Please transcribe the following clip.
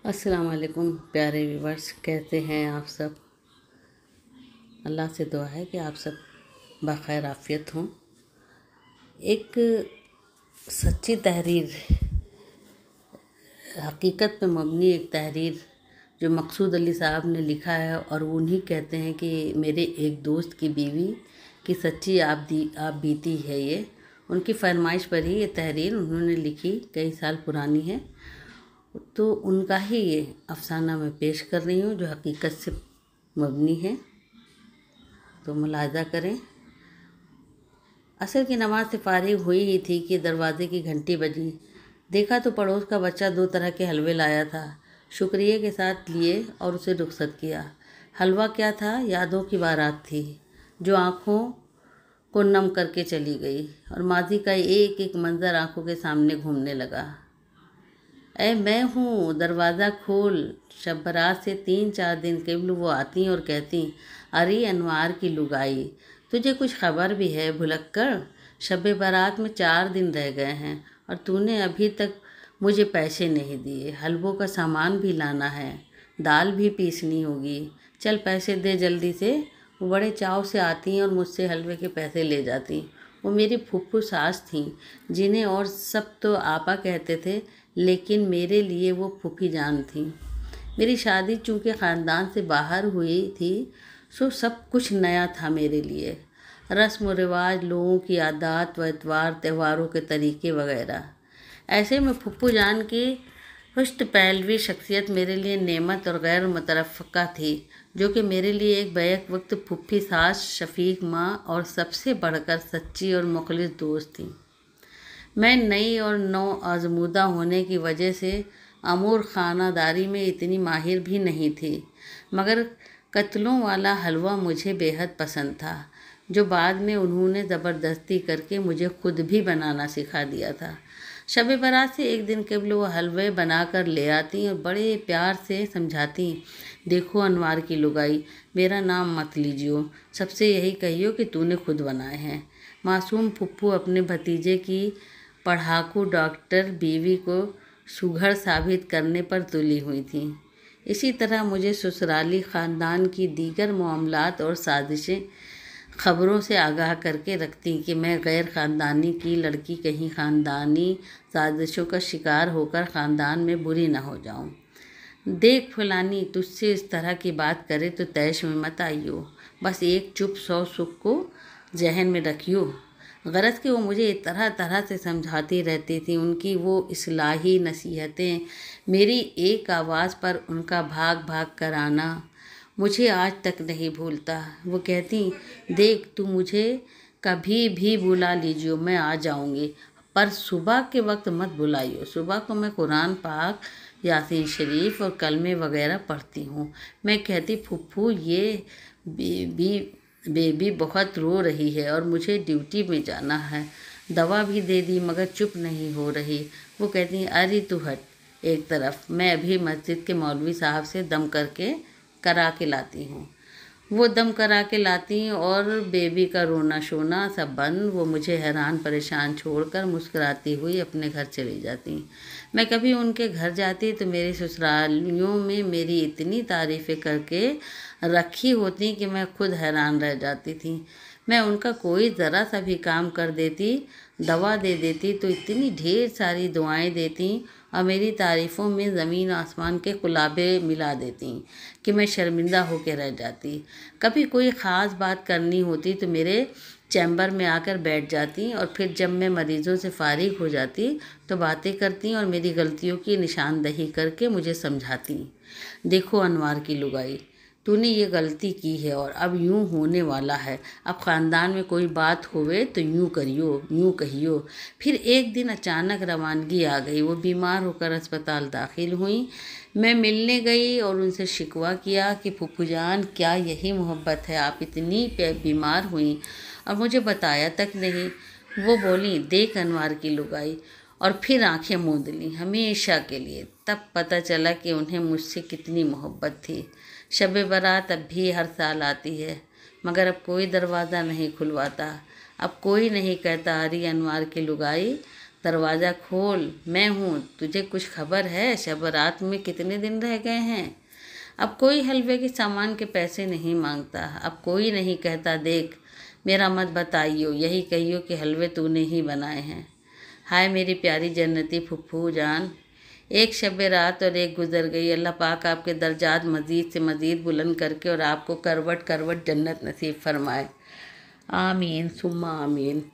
अस्सलाम वालेकुम प्यारे व्यूवर्स, कैसे हैं आप सब। अल्लाह से दुआ है कि आप सब बखैर आफियत हों। एक सच्ची तहरीर, हकीकत पे मबनी एक तहरीर जो मकसूद अली साहब ने लिखा है, और उन्हीं कहते हैं कि मेरे एक दोस्त की बीवी की सच्ची आप बीती है। ये उनकी फरमाइश पर ही ये तहरीर उन्होंने लिखी, कई साल पुरानी है। तो उनका ही ये अफसाना मैं पेश कर रही हूँ जो हकीकत से मबनी है, तो मुलाहिज़ा करें। असर की नमाज से फारिग हुई ही थी कि दरवाजे की घंटी बजी। देखा तो पड़ोस का बच्चा 2 तरह के हलवे लाया था। शुक्रिया के साथ लिए और उसे रुखसत किया। हलवा क्या था? यादों की बारात थी जो आँखों को नम करके चली गई, और माजी का एक एक मंज़र आँखों के सामने घूमने लगा। ऐ मैं हूँ, दरवाज़ा खोल। शब बारात से 3-4 दिन कबल वो आती और कहती, अरे अनवार की लुगाई, तुझे कुछ खबर भी है भुलक्कड़? शब बारात में 4 दिन रह गए हैं और तूने अभी तक मुझे पैसे नहीं दिए। हलवों का सामान भी लाना है, दाल भी पीसनी होगी। चल पैसे दे जल्दी से। वो बड़े चाव से आती और मुझसे हलवे के पैसे ले जाती। वो मेरी फूफू सास थीं, जिन्हें और सब तो आपा कहते थे, लेकिन मेरे लिए वो फूफी जान थीं। मेरी शादी चूँकि ख़ानदान से बाहर हुई थी, सो सब कुछ नया था मेरे लिए। रस्म व रिवाज, लोगों की आदत व एतवार, त्योहारों के तरीके वगैरह। ऐसे में फूफू जान की हुस्न पहलवी शख्सियत मेरे लिए नेमत और गैर मुतरफ़्क़ा थी, जो कि मेरे लिए एक बैक वक्त फूफी सास, शफीक माँ और सबसे बढ़कर सच्ची और मुखलिस दोस्त थी। मैं नई और नौ आजमूदा होने की वजह से अमूर खानादारी में इतनी माहिर भी नहीं थी, मगर कत्लों वाला हलवा मुझे बेहद पसंद था, जो बाद में उन्होंने ज़बरदस्ती करके मुझे खुद भी बनाना सिखा दिया था। शब बारात से एक दिन कबल वो हलवे बना कर ले आती और बड़े प्यार से समझाती, देखो अनवार की लुगाई, मेरा नाम मत लीजियो, सबसे यही कहियो कि तूने खुद बनाए हैं। मासूम फुप्पू अपने भतीजे की पढ़ाकू डॉक्टर बीवी को सुघड़ साबित करने पर तुली हुई थी। इसी तरह मुझे ससुराली ख़ानदान की दीगर मामलात और साजिशें ख़बरों से आगाह करके रखती कि मैं गैर ख़ानदानी की लड़की कहीं ख़ानदानी साजिशों का शिकार होकर ख़ानदान में बुरी न हो जाऊं। देख फलानी, तुझसे इस तरह की बात करे तो तैश में मत आइयो, बस एक चुप 100 सुख को जहन में रखियो। गरज कि वो मुझे तरह तरह से समझाती रहती थी। उनकी वो इस्लाही नसीहतें, मेरी एक आवाज़ पर उनका भाग भाग कर आना मुझे आज तक नहीं भूलता। वो कहती, देख तू मुझे कभी भी बुला लीजियो, मैं आ जाऊंगी, पर सुबह के वक्त मत बुलाइयो। सुबह को मैं कुरान पाक, यासीन शरीफ और कलमे वगैरह पढ़ती हूँ। मैं कहती, फुप्पू ये बेबी बहुत रो रही है और मुझे ड्यूटी में जाना है। दवा भी दे दी मगर चुप नहीं हो रही। वो कहती, अरे तू हट एक तरफ, मैं अभी मस्जिद के मौलवी साहब से दम करके करा के लाती हूँ। वो दम करा के लाती और बेबी का रोना शोना सब बंद। वो मुझे हैरान परेशान छोड़कर मुस्कुराती हुई अपने घर चली जाती। मैं कभी उनके घर जाती तो मेरे ससुरालियों में मेरी इतनी तारीफ़ें करके रखी होती कि मैं खुद हैरान रह जाती थी। मैं उनका कोई ज़रा सा भी काम कर देती, दवा दे देती तो इतनी ढेर सारी दुआएं देती और मेरी तारीफ़ों में ज़मीन आसमान के कुलाबे मिला देती कि मैं शर्मिंदा होकर रह जाती। कभी कोई ख़ास बात करनी होती तो मेरे चैम्बर में आकर बैठ जाती, और फिर जब मैं मरीज़ों से फारिग हो जाती तो बातें करती और मेरी गलतियों की निशानदही करके मुझे समझाती, देखो अनवार की लुगाई, तूने ये गलती की है और अब यूँ होने वाला है। अब ख़ानदान में कोई बात होवे तो यूँ करियो, यूँ कहियो। फिर एक दिन अचानक रवानगी आ गई। वो बीमार होकर अस्पताल दाखिल हुई। मैं मिलने गई और उनसे शिकवा किया कि फूफू जान, क्या यही मोहब्बत है? आप इतनी बीमार हुई और मुझे बताया तक नहीं। वो बोली, देख अनवार की लुगाई, और फिर आंखें मूंद लीं हमेशा के लिए। तब पता चला कि उन्हें मुझसे कितनी मोहब्बत थी। शब बारात अब भी हर साल आती है, मगर अब कोई दरवाज़ा नहीं खुलवाता। अब कोई नहीं कहता, अरे अनवार की लुगाई, दरवाज़ा खोल, मैं हूँ, तुझे कुछ खबर है शब बारात में कितने दिन रह गए हैं। अब कोई हलवे के सामान के पैसे नहीं मांगता, अब कोई नहीं कहता देख मेरा मत बताइयो, यही कहियो कि हलवे तूने ही बनाए हैं। हाय मेरी प्यारी जन्नती फुफ्फू जान, एक शब रात और एक गुजर गई। अल्लाह पाक आपके दर्जात मज़ीद से मज़ीद बुलंद करके और आपको करवट करवट जन्नत नसीब फरमाए। आमीन सुम्मा आमीन।